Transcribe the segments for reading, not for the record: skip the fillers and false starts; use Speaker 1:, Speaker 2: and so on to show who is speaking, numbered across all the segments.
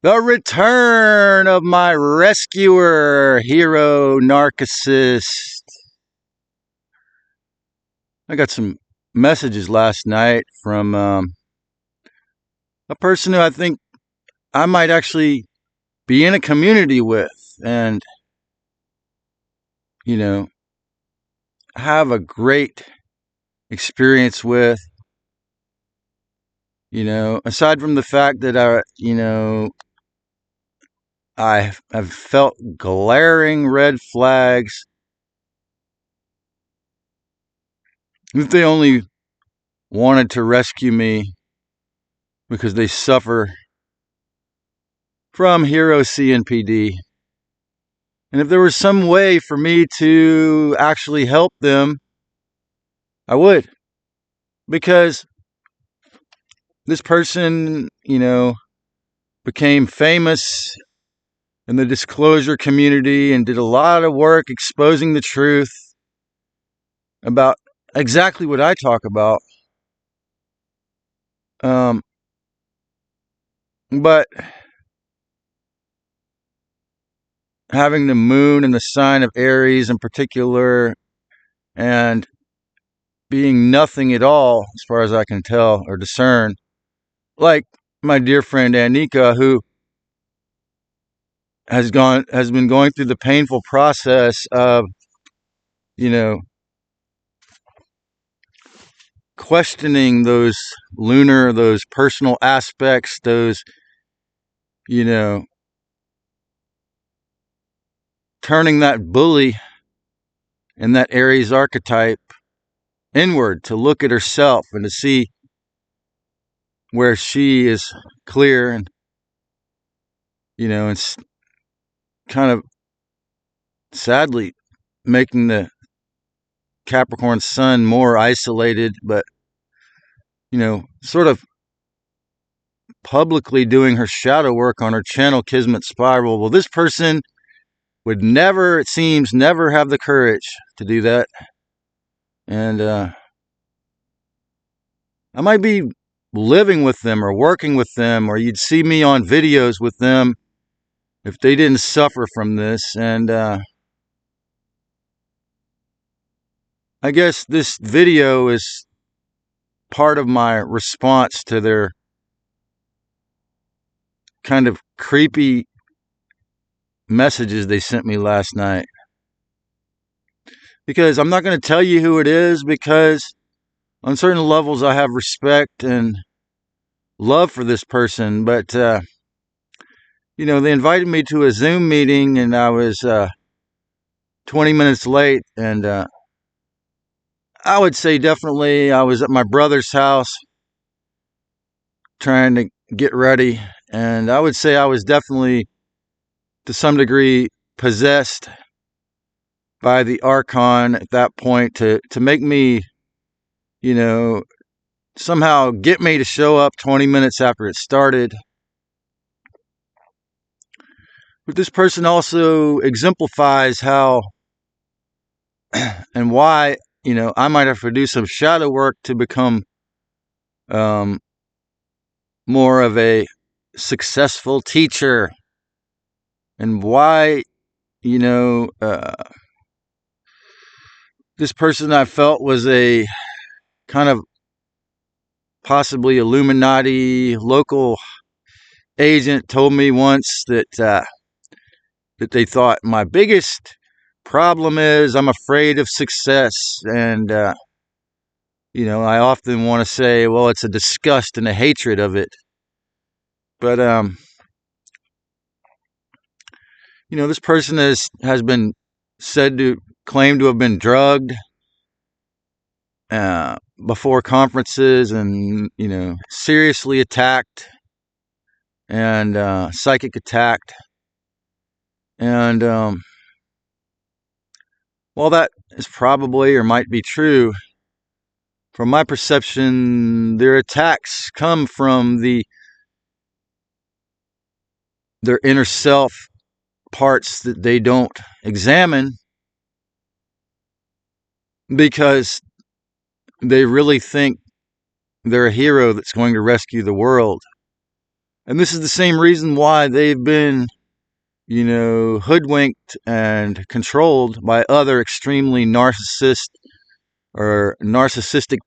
Speaker 1: The return of my rescuer, hero, narcissist. I got some messages last night from a person who I think I might actually be in a community with and, have a great experience with. Aside from the fact that I have felt glaring red flags. If they only wanted to rescue me because they suffer from hero CNPD. And if there was some way for me to actually help them, I would. Because this person, became famous in the disclosure community and did a lot of work exposing the truth about exactly what I talk about. But having the moon and the sign of Aries in particular, and being nothing at all, as far as I can tell or discern, like my dear friend Annika, who has been going through the painful process of, questioning those personal aspects, those, turning that bully and that Aries archetype inward to look at herself and to see where she is clear and, it's kind of sadly making the Capricorn sun more isolated, but, sort of publicly doing her shadow work on her channel Kismet spiral. Well, this person would never, it seems, never have the courage to do that. And I might be living with them or working with them, or you'd see me on videos with them if they didn't suffer from this. And I guess this video is part of my response to their kind of creepy messages they sent me last night. Because I'm not going to tell you who it is, because on certain levels I have respect and love for this person. But, they invited me to a Zoom meeting and I was 20 minutes late. And I would say definitely I was at my brother's house trying to get ready. And I would say I was definitely, to some degree, possessed by the Archon at that point to make me, somehow get me to show up 20 minutes after it started. But this person also exemplifies how and why, I might have to do some shadow work to become more of a successful teacher, and why, this person I felt was a kind of possibly Illuminati local agent told me once that they thought my biggest problem is I'm afraid of success. And I often want to say, well, it's a disgust and a hatred of it. But this person has been said to claim to have been drugged before conferences, and seriously attacked and psychic attacked. And while that is probably or might be true, from my perception, their attacks come from their inner self parts that they don't examine, because they really think they're a hero that's going to rescue the world. And this is the same reason why they've been, hoodwinked and controlled by other extremely narcissistic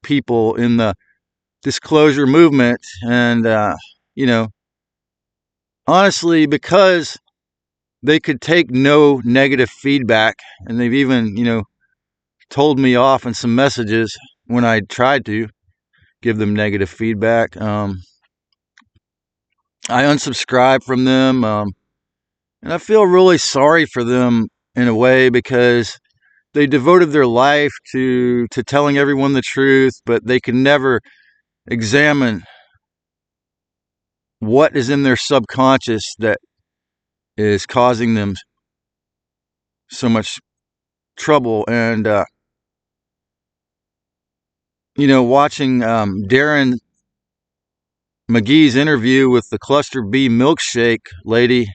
Speaker 1: people in the disclosure movement. And, honestly, because they could take no negative feedback, and they've even, told me off in some messages when I tried to give them negative feedback. I unsubscribed from them, and I feel really sorry for them in a way, because they devoted their life to telling everyone the truth, but they can never examine what is in their subconscious that is causing them so much trouble. And watching Darren McGee's interview with the Cluster B milkshake lady,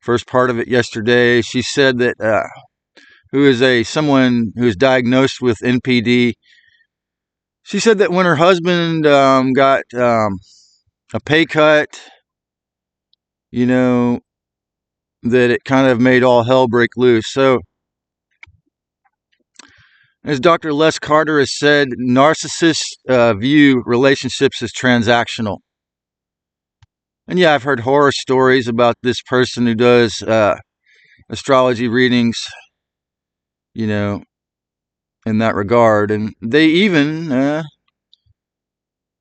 Speaker 1: first part of it yesterday, she said that who is someone who is diagnosed with NPD. She said that when her husband got a pay cut, that it kind of made all hell break loose. So, as Dr. Les Carter has said, narcissists view relationships as transactional. And yeah, I've heard horror stories about this person who does astrology readings, in that regard. And they even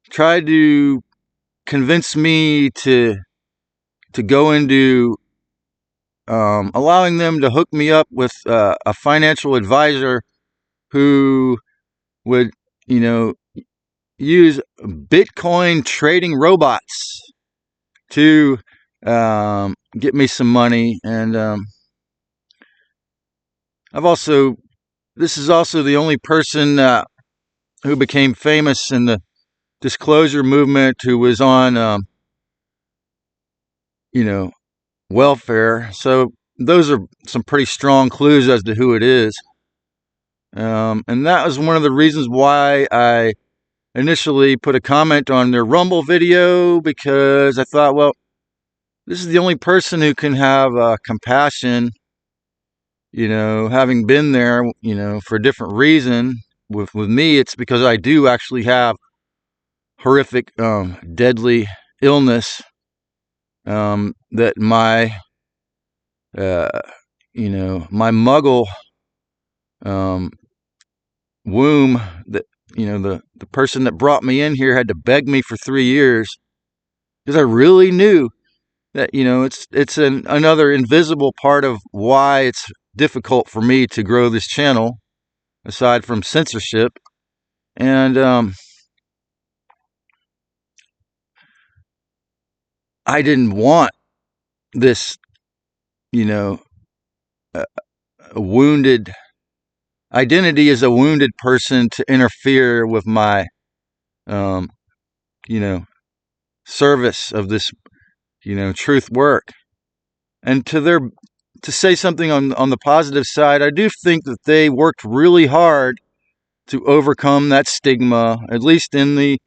Speaker 1: tried to convince me to go into allowing them to hook me up with a financial advisor who would, use Bitcoin trading robots to get me some money. And this is also the only person who became famous in the disclosure movement who was on, welfare. So those are some pretty strong clues as to who it is. And that was one of the reasons why I initially put a comment on their Rumble video, because I thought, well, this is the only person who can have compassion, having been there, for a different reason. With me, it's because I do actually have horrific, deadly illness that my, my muggle womb, that the person that brought me in here had to beg me for 3 years, because I really knew that it's another invisible part of why it's difficult for me to grow this channel, aside from censorship. And I didn't want this, wounded identity as a wounded person to interfere with my service of this truth work. And to say something on the positive side, I do think that they worked really hard to overcome that stigma, at least in the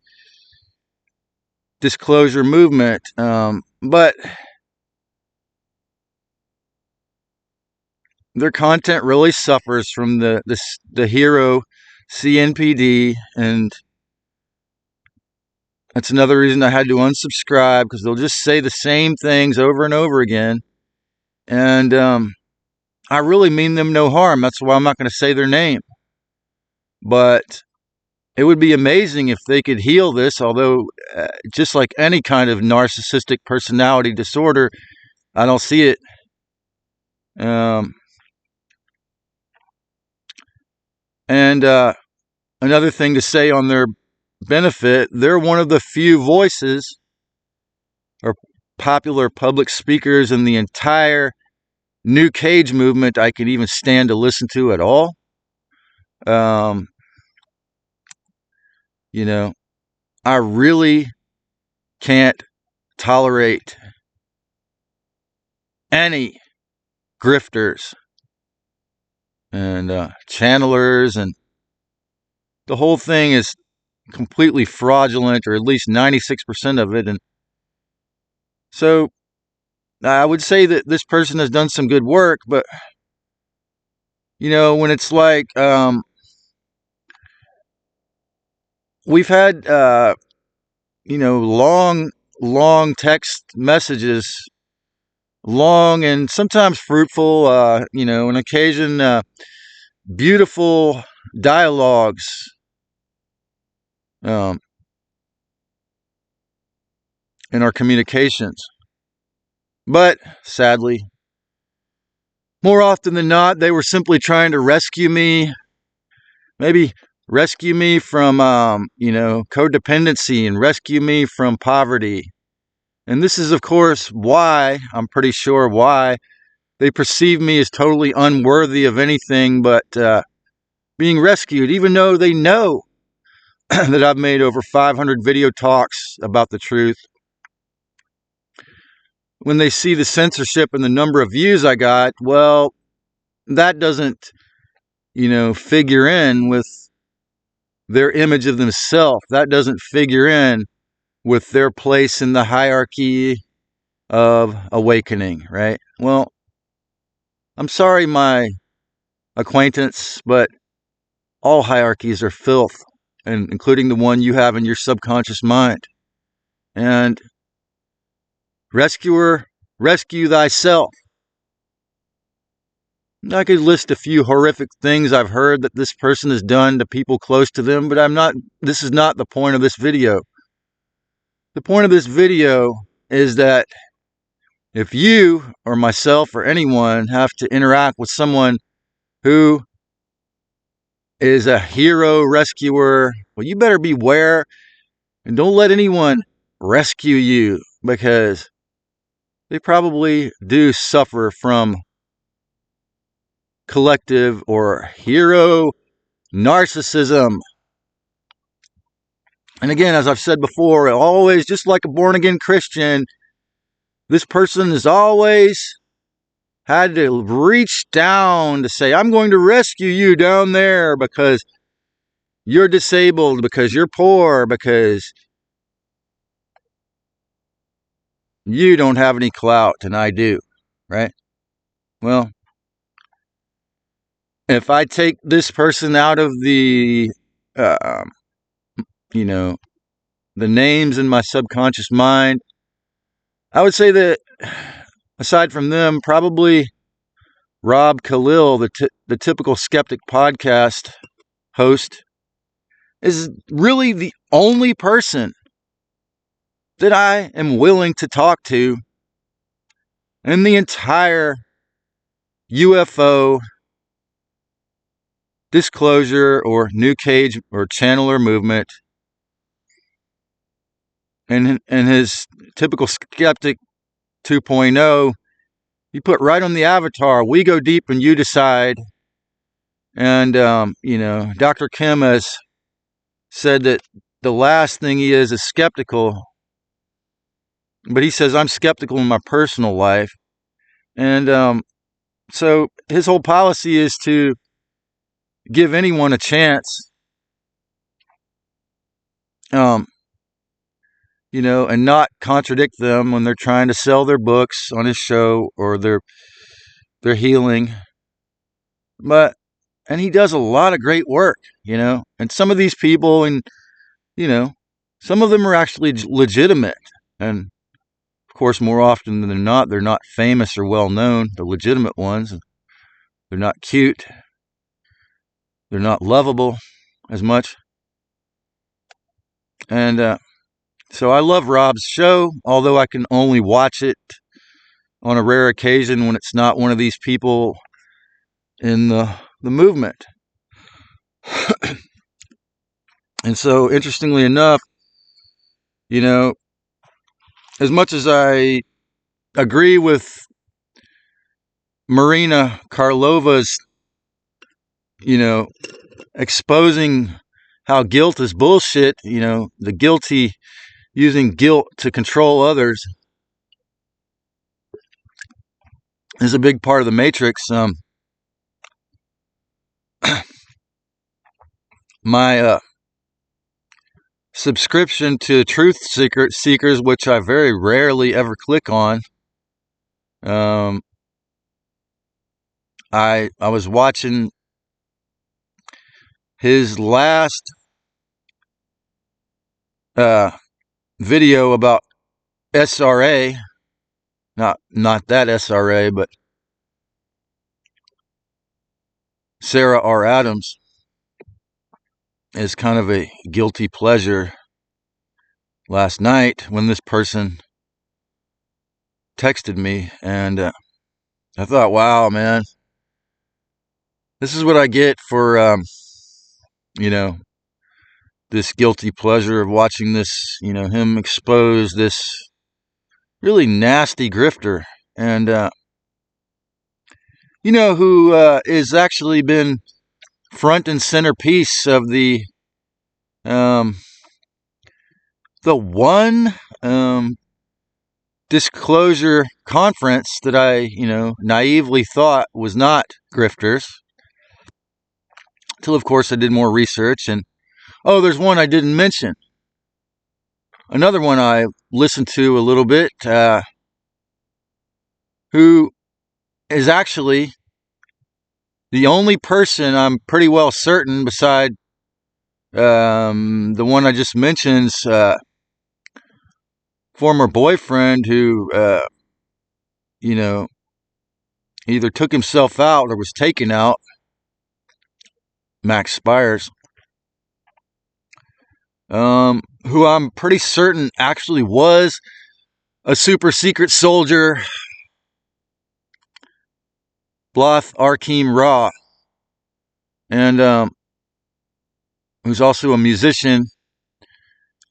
Speaker 1: disclosure movement. But their content really suffers from the hero CNPD, and that's another reason I had to unsubscribe, because they'll just say the same things over and over again. And I really mean them no harm. That's why I'm not going to say their name. But it would be amazing if they could heal this, although just like any kind of narcissistic personality disorder, I don't see it. And another thing to say on their benefit, they're one of the few voices or popular public speakers in the entire New Cage movement I can even stand to listen to at all. I really can't tolerate any grifters and channelers, and the whole thing is completely fraudulent, or at least 96% of it. And So I would say that this person has done some good work, but when it's like we've had long text messages, long and sometimes fruitful, on occasion beautiful dialogues, in our communications. But sadly, more often than not, they were simply trying to rescue me, maybe rescue me from, codependency and rescue me from poverty. And this is, of course, why, I'm pretty sure why, they perceive me as totally unworthy of anything but being rescued, even though they know that I've made over 500 video talks about the truth. When they see the censorship and the number of views I got, well, that doesn't, figure in with their image of themselves. That doesn't figure in with their place in the hierarchy of awakening, right? Well, I'm sorry, my acquaintance, but all hierarchies are filth, and including the one you have in your subconscious mind. And rescuer, rescue thyself. I could list a few horrific things I've heard that this person has done to people close to them, but this is not the point of this video. The point of this video is that if you or myself or anyone have to interact with someone who is a hero rescuer, well, you better beware and don't let anyone rescue you, because they probably do suffer from collective or hero narcissism. And again, as I've said before, always, just like a born-again Christian, this person has always had to reach down to say, I'm going to rescue you down there because you're disabled, because you're poor, because you don't have any clout and I do, right? Well, if I take this person out of the, the names in my subconscious mind, I would say that aside from them, probably Rob Khalil, the typical skeptic podcast host, is really the only person that I am willing to talk to in the entire UFO disclosure or New Cage or Channeler movement. And his typical skeptic 2.0, you put right on the avatar, we go deep and you decide. And, Dr. Kim has said that the last thing he is skeptical. But he says, I'm skeptical in my personal life. And so his whole policy is to give anyone a chance, and not contradict them when they're trying to sell their books on his show or their healing. And he does a lot of great work, and some of these people, and, some of them are actually legitimate. And of course, more often than not, they're not famous or well known, the legitimate ones. They're not cute. They're not lovable as much. And so I love Rob's show, although I can only watch it on a rare occasion when it's not one of these people in the movement. And so, interestingly enough, as much as I agree with Marina Karlova's, exposing how guilt is bullshit, the guilty using guilt to control others is a big part of the matrix. My subscription to truth seekers, which I very rarely ever click on. I was watching his last video about SRA, not that SRA, but Sarah R. Adams, is kind of a guilty pleasure. Last night, when this person texted me, and I thought, wow, man, this is what I get for, this guilty pleasure of watching this, him expose this really nasty grifter. And, who is actually been front and center piece of the one disclosure conference that I, naively thought was not grifters. Till, of course, I did more research, and there's one I didn't mention. Another one I listened to a little bit, who is actually the only person I'm pretty well certain, beside the one I just mentioned's former boyfriend, who, either took himself out or was taken out, Max Spires, who I'm pretty certain actually was a super secret soldier, Bloth Arkeem Ra, and who's also a musician.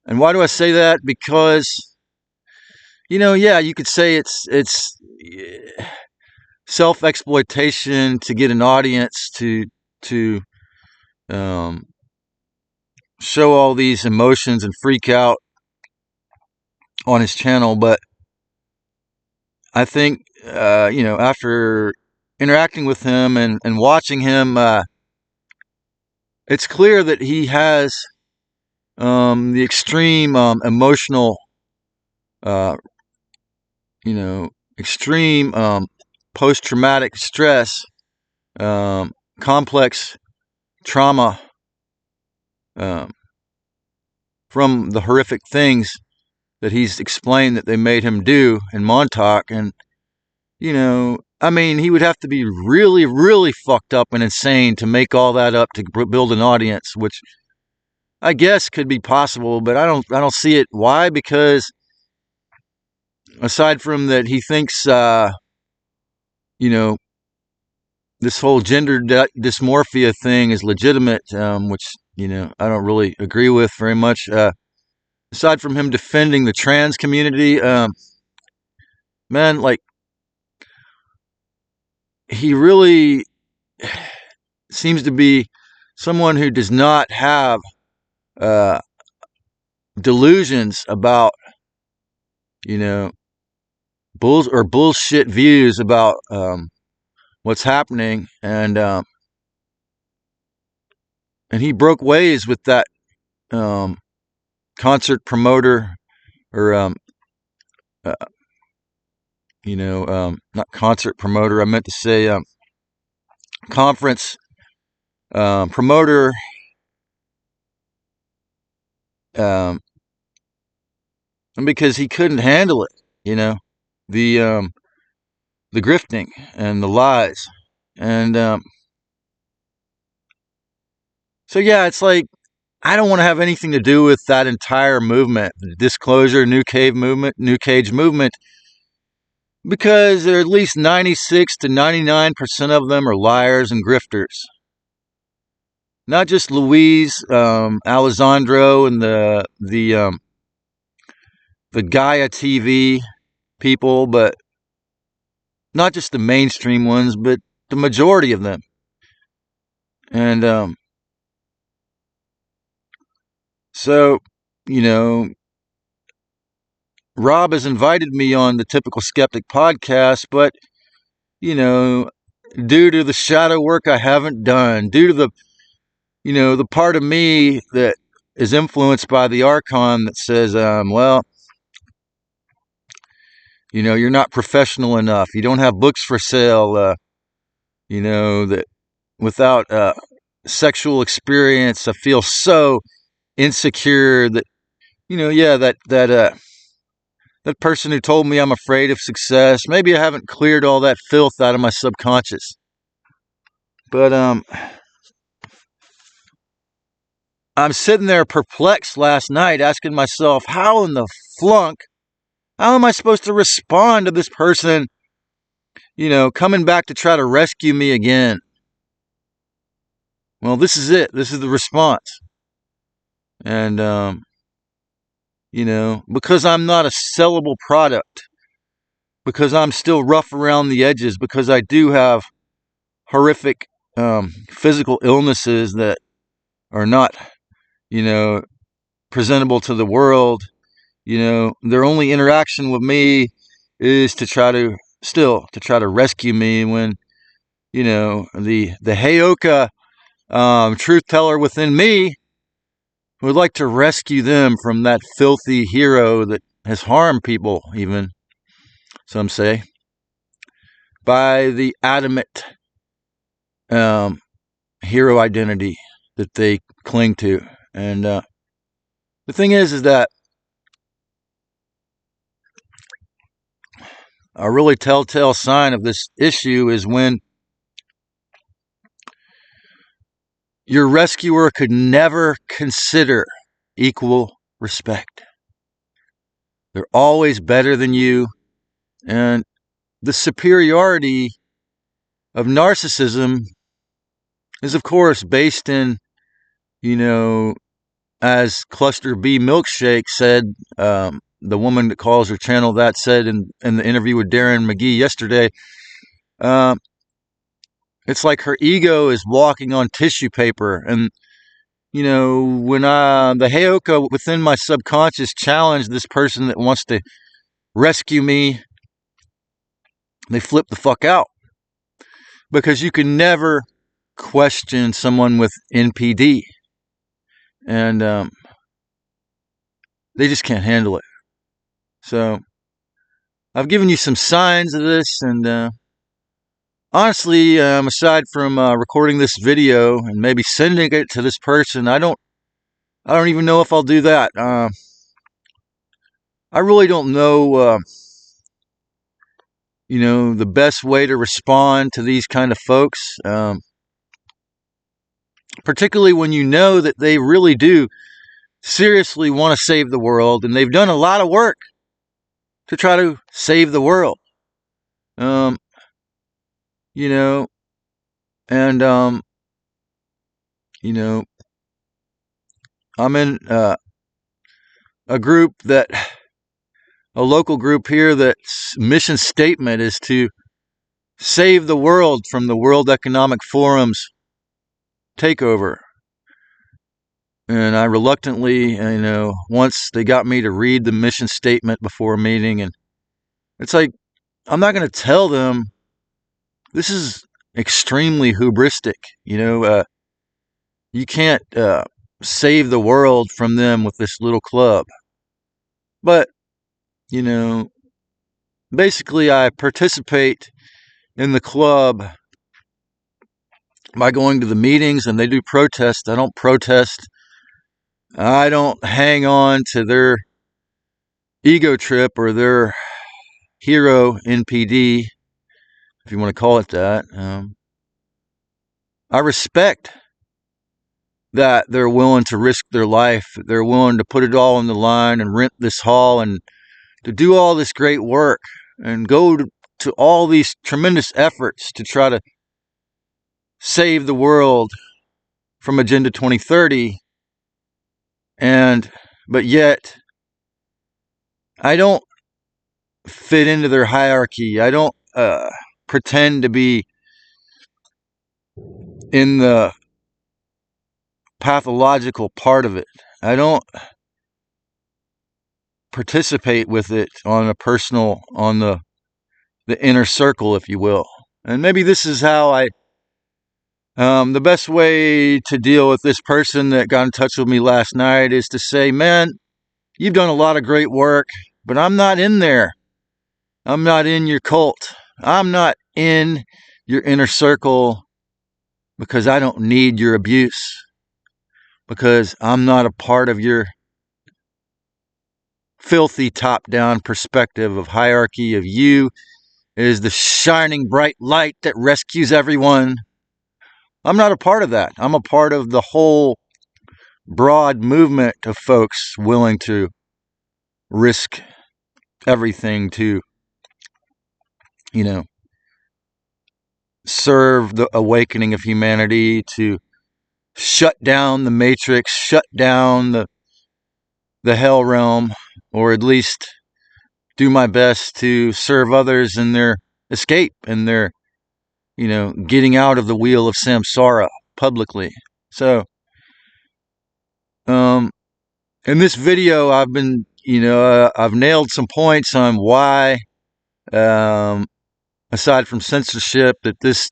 Speaker 1: And why do I say that? Because, you could say it's self-exploitation to get an audience to show all these emotions and freak out on his channel. But I think, after interacting with him and watching him, it's clear that he has the extreme emotional, extreme post-traumatic stress, complex trauma from the horrific things that he's explained that they made him do in Montauk. And, he would have to be really, really fucked up and insane to make all that up to build an audience, which I guess could be possible, but I don't see it. Why? Because aside from that, he thinks, this whole gender dysmorphia thing is legitimate, which, I don't really agree with very much. Aside from him defending the trans community, man, like, he really seems to be someone who does not have delusions about, bullshit views about what's happening, and he broke ways with that concert promoter, or not concert promoter, I meant to say conference promoter, because he couldn't handle it, the grifting and the lies. And so, yeah, it's like, I don't want to have anything to do with that entire movement, the disclosure, New Cage movement, because at least 96 to 99% of them are liars and grifters. Not just Luis Alessandro and the Gaia TV people, but not just the mainstream ones, but the majority of them. And so, Rob has invited me on the Typical Skeptic podcast, but, due to the shadow work I haven't done, due to the, the part of me that is influenced by the Archon that says, well, you're not professional enough. You don't have books for sale. That without sexual experience, I feel so insecure that, that person who told me I'm afraid of success, maybe I haven't cleared all that filth out of my subconscious. But I'm sitting there perplexed last night, asking myself, how in the flunk, how am I supposed to respond to this person, coming back to try to rescue me again? Well, this is it. This is the response. And, because I'm not a sellable product, because I'm still rough around the edges, because I do have horrific physical illnesses that are not, presentable to the world, their only interaction with me is to try to rescue me when, the Heyoka truth teller within me would like to rescue them from that filthy hero that has harmed people, even, some say, by the adamant hero identity that they cling to. And the thing is that a really telltale sign of this issue is when your rescuer could never consider equal respect. They're always better than you. And the superiority of narcissism is, of course, based in, as Cluster B Milkshake said, the woman that calls her channel that said in the interview with Darren McGee yesterday, it's like her ego is walking on tissue paper. And, when the Heyoka within my subconscious challenged this person that wants to rescue me, they flip the fuck out. Because you can never question someone with NPD. And they just can't handle it. So I've given you some signs of this, and honestly, aside from recording this video and maybe sending it to this person, I don't even know if I'll do that. I really don't know, the best way to respond to these kind of folks, particularly when you know that they really do seriously want to save the world, and they've done a lot of work to try to save the world. And I'm in a group a local group here that's mission statement is to save the world from the World Economic Forum's takeover. And I reluctantly, once they got me to read the mission statement before a meeting, and it's like, I'm not going to tell them this is extremely hubristic. You can't save the world from them with this little club. But, basically I participate in the club by going to the meetings, and they do protest. I don't protest. I don't hang on to their ego trip or their hero NPD, if you want to call it that. I respect that they're willing to risk their life. They're willing to put it all on the line and rent this hall and to do all this great work and go to all these tremendous efforts to try to save the world from Agenda 2030. But yet, I don't fit into their hierarchy. I don't pretend to be in the pathological part of it. I don't participate with it on the inner circle, if you will. And maybe this is how I The best way to deal with this person that got in touch with me last night is to say, man, you've done a lot of great work, but I'm not in there. I'm not in your cult. I'm not in your inner circle because I don't need your abuse, because I'm not a part of your filthy top-down perspective of hierarchy of you is the shining bright light that rescues everyone. I'm not a part of that. I'm a part of the whole broad movement of folks willing to risk everything to, serve the awakening of humanity, to shut down the matrix, shut down the hell realm, or at least do my best to serve others in their escape and their, getting out of the wheel of samsara publicly. So, in this video, I've nailed some points on why, aside from censorship, that this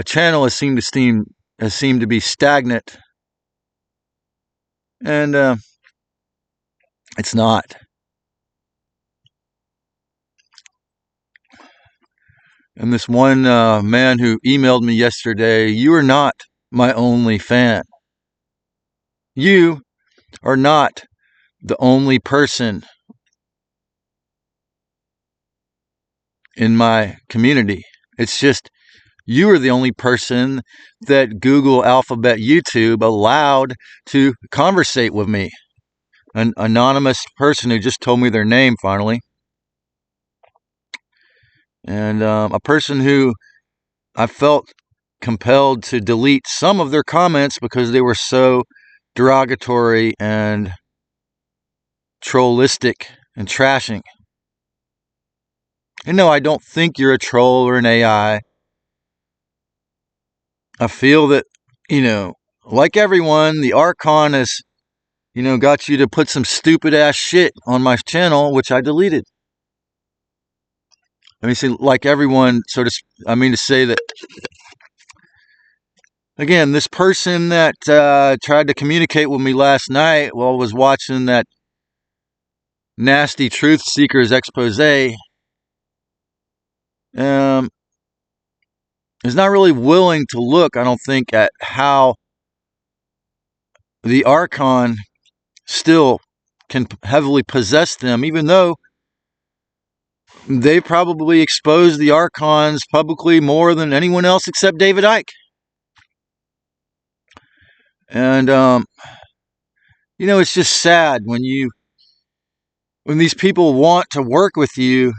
Speaker 1: channel has seemed to be stagnant, and it's not. And this one man who emailed me yesterday, you are not my only fan. You are not the only person in my community. It's just you are the only person that Google, Alphabet, YouTube allowed to conversate with me. An anonymous person who just told me their name finally. And a person who I felt compelled to delete some of their comments because they were so derogatory and trollistic and trashing. And no, I don't think you're a troll or an AI. I feel that, like everyone, the Archon has, got you to put some stupid ass shit on my channel, which I deleted. Let me say, like everyone, I mean to say that, again, this person that tried to communicate with me last night while I was watching that nasty truth seekers expose, is not really willing to look, I don't think, at how the Archon still can heavily possess them, even though they probably exposed the Archons publicly more than anyone else except David Icke. And, it's just sad when these people want to work with you,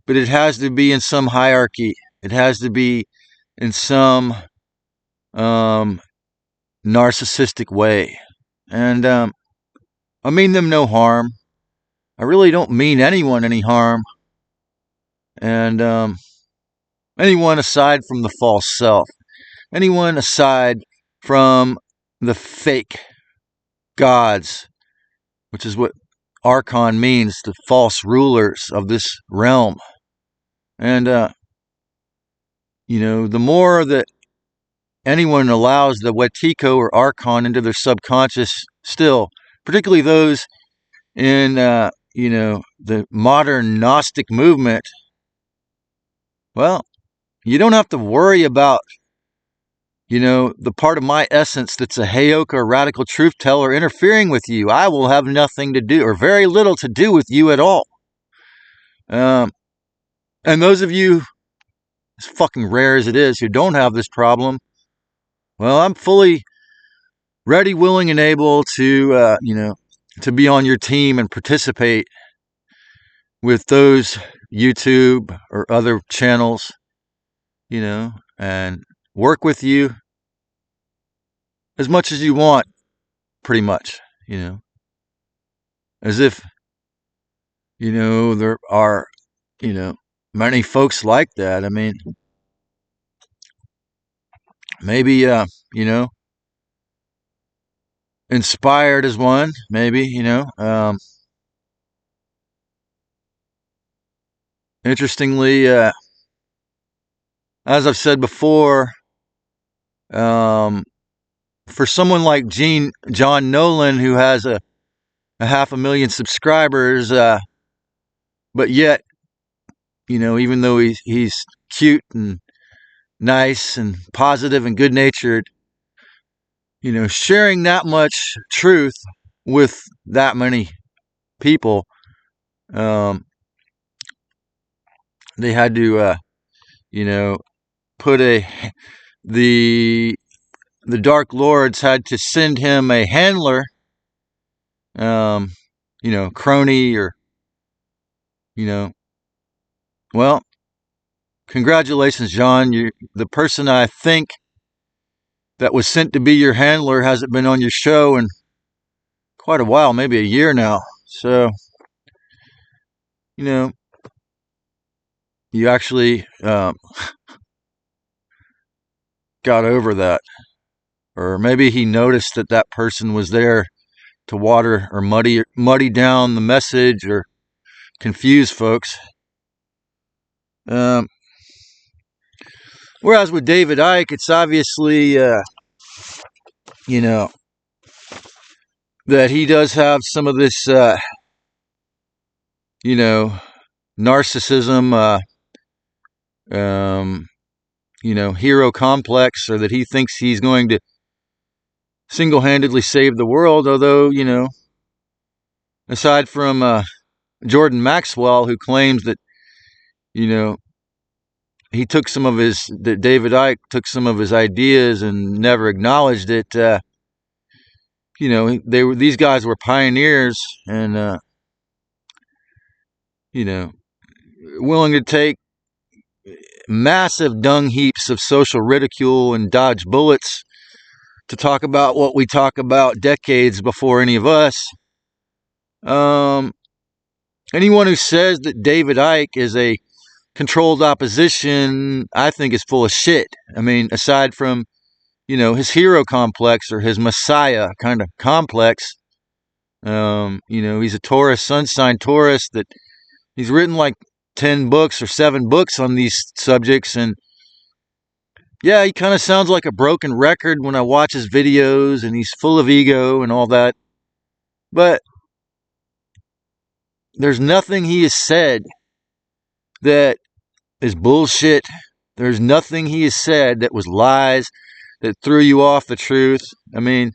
Speaker 1: but it has to be in some hierarchy. It has to be in some narcissistic way. And I mean them no harm. I really don't mean anyone any harm. And anyone aside from the false self. Anyone aside from the fake gods, which is what Archon means, the false rulers of this realm. And, the more that anyone allows the Wetiko or Archon into their subconscious still, particularly those in, the modern Gnostic movement, well, you don't have to worry about, the part of my essence that's a Heyoka radical truth teller interfering with you. I will have nothing to do, or very little to do with you at all. And those of you, as fucking rare as it is, who don't have this problem, well, I'm fully ready, willing, and able to, to be on your team and participate with those YouTube or other channels, and work with you as much as you want, pretty much, as if, there are, many folks like that. I mean, maybe, inspired as one, maybe, interestingly, as I've said before, For someone like John Nolan, who has a 500,000 subscribers, but yet, even though he's cute and nice and positive and good natured, sharing that much truth with that many people, they had to, put the Dark Lords had to send him a handler, crony, or, well, congratulations, John. You're the person I think that was sent to be your handler hasn't been on your show in quite a while, maybe a year now. So, you actually got over that. Or maybe he noticed that that person was there to water or muddy down the message or confuse folks. Whereas with David Icke, it's obviously, that he does have some of this, narcissism, hero complex, or that he thinks he's going to single-handedly save the world. Although, aside from Jordan Maxwell, who claims that, he took some of that David Icke took some of his ideas and never acknowledged it. These guys were pioneers and, willing to take massive dung heaps of social ridicule and dodge bullets to talk about what we talk about decades before any of us. Anyone who says that David Icke is a controlled opposition, I think, is full of shit. I mean, aside from, his hero complex or his messiah kind of complex, he's a Taurus, sun sign Taurus, that he's written like 10 books or 7 books on these subjects. And yeah, he kind of sounds like a broken record when I watch his videos, and he's full of ego and all that. But there's nothing he has said that is bullshit. There's nothing he has said that was lies, that threw you off the truth. I mean,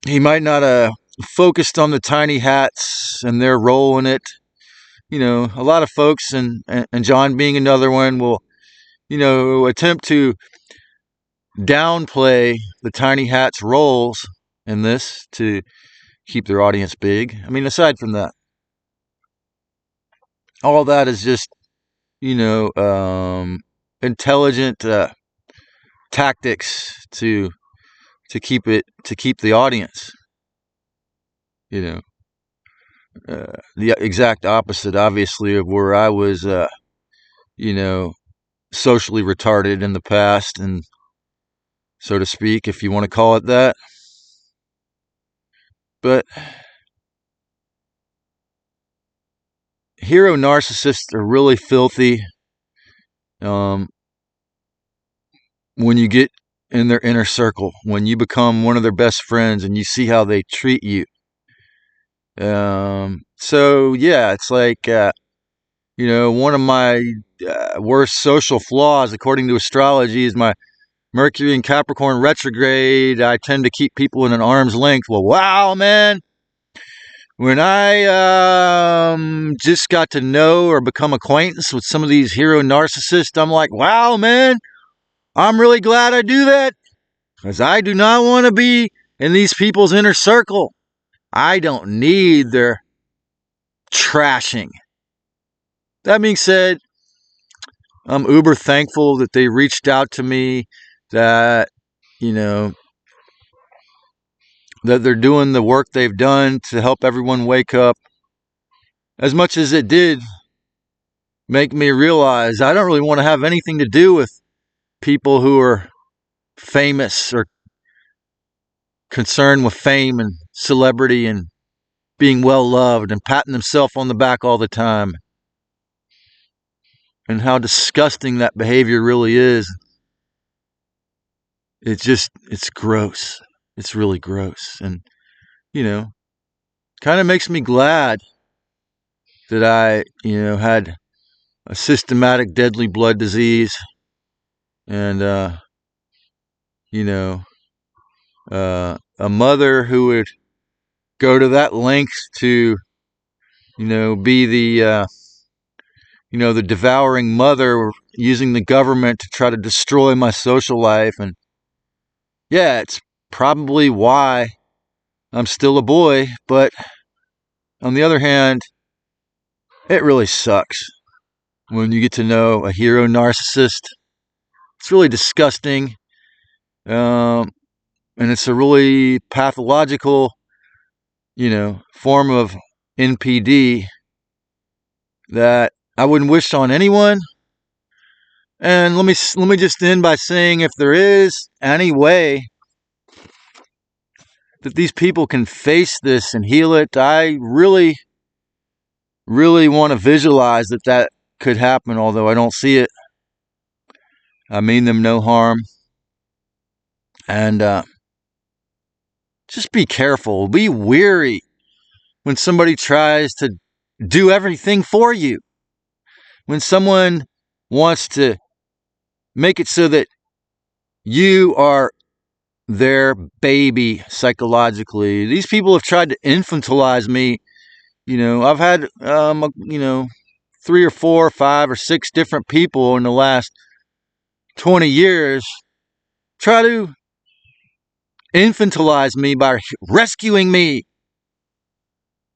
Speaker 1: he might not have focused on the tiny hats and their role in it. A lot of folks, and John being another one, will, attempt to downplay the tiny hats' roles in this to keep their audience big. I mean, aside from that, all that is just, intelligent tactics to keep the audience, the exact opposite, obviously, of where I was, socially retarded in the past, and so to speak, if you want to call it that. But hero narcissists are really filthy. When you get in their inner circle, when you become one of their best friends and you see how they treat you. So yeah, it's like, one of my worst social flaws, according to astrology, is my Mercury in Capricorn retrograde. I tend to keep people in an arm's length. Well, wow, man. When I just got to know or become acquaintance with some of these hero narcissists, I'm like, wow, man, I'm really glad I do that, because I do not want to be in these people's inner circle. I don't need their trashing. That being said, I'm uber thankful that they reached out to me, that, that they're doing the work they've done to help everyone wake up. As much as it did make me realize I don't really want to have anything to do with people who are famous or concerned with fame and celebrity and being well loved and patting themselves on the back all the time, and how disgusting that behavior really is. it's gross. It's really gross. And, kind of makes me glad that I, had a systematic deadly blood disease and, a mother who would go to that length to, be the devouring mother using the government to try to destroy my social life. And yeah, it's probably why I'm still a boy, but on the other hand, it really sucks when you get to know a hero narcissist. It's really disgusting. And it's a really pathological, form of NPD that I wouldn't wish on anyone. And let me just end by saying, if there is any way that these people can face this and heal it, I really, really want to visualize that could happen, although I don't see it. I mean them no harm. And just be careful. Be wary when somebody tries to do everything for you. When someone wants to make it so that you are their baby psychologically. These people have tried to infantilize me. I've had, 3 or 4 or 5 or 6 different people in the last 20 years try to infantilize me by rescuing me.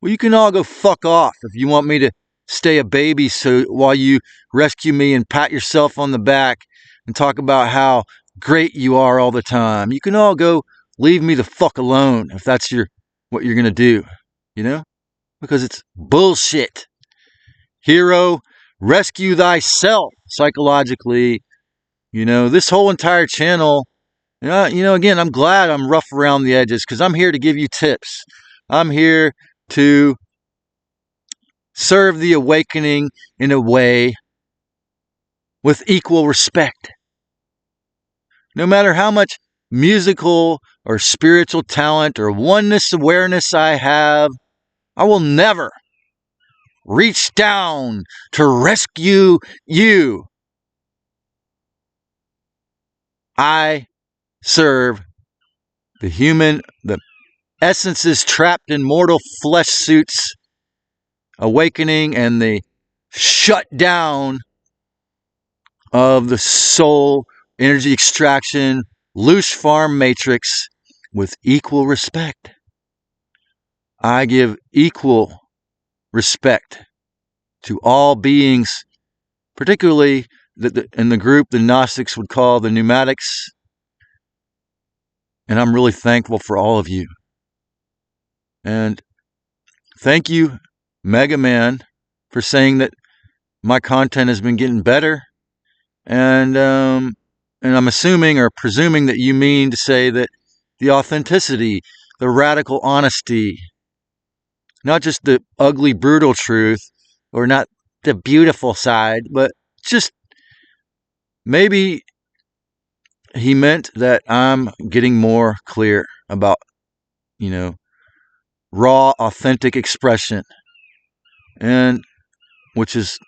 Speaker 1: Well, you can all go fuck off if you want me to stay a baby so while you rescue me and pat yourself on the back and talk about how great you are all the time. You can all go leave me the fuck alone if that's what you're going to do, because it's bullshit. Hero, rescue thyself psychologically. This whole entire channel, again, I'm glad I'm rough around the edges because I'm here to give you tips. I'm here to serve the awakening in a way with equal respect. No matter how much musical or spiritual talent or oneness awareness I have, I will never reach down to rescue you. I serve the essences trapped in mortal flesh suits, awakening and the shut down of the soul energy extraction loose farm matrix with equal respect. I give equal respect to all beings, particularly in the group the Gnostics would call the pneumatics. And I'm really thankful for all of you. And thank you, Mega Man, for saying that my content has been getting better. And I'm assuming or presuming that you mean to say that the authenticity, the radical honesty, not just the ugly, brutal truth, or not the beautiful side, but just maybe he meant that I'm getting more clear about, raw, authentic expression, and which is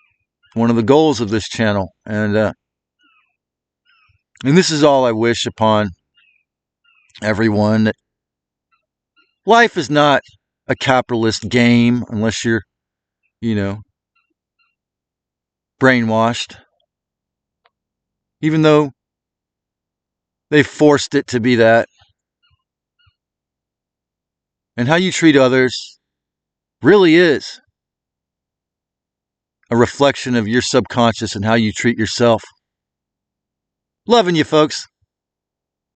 Speaker 1: one of the goals of this channel. And this is all I wish upon everyone, that life is not a capitalist game unless you're, brainwashed. Even though they forced it to be that. And how you treat others really is a reflection of your subconscious and how you treat yourself. Loving you, folks.